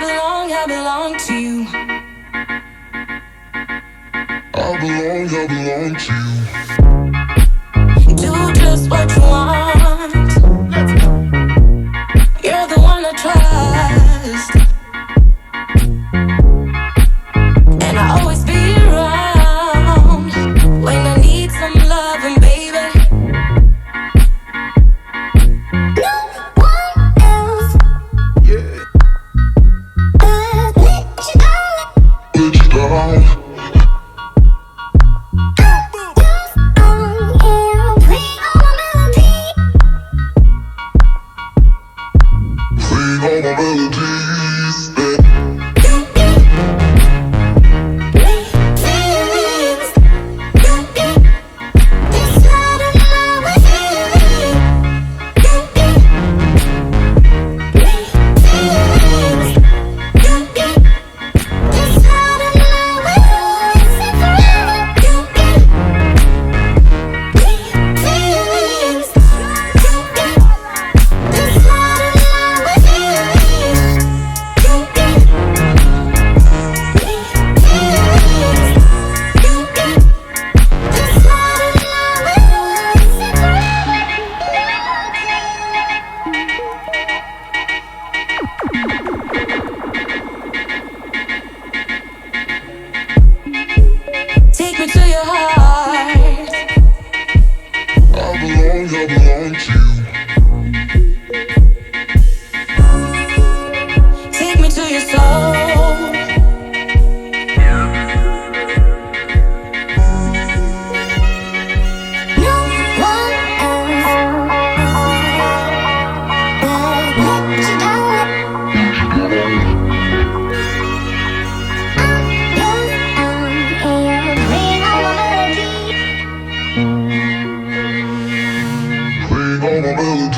I belong to you. I belong to you. Do just what you want. You're the one I trust, and I'll always be around when I need some loving, baby. No one else. Yeah. Let you down. Let you down. All my melodies, take me to your heart. I belong to you. Take me to your soul. No one else will let you down. All my melody.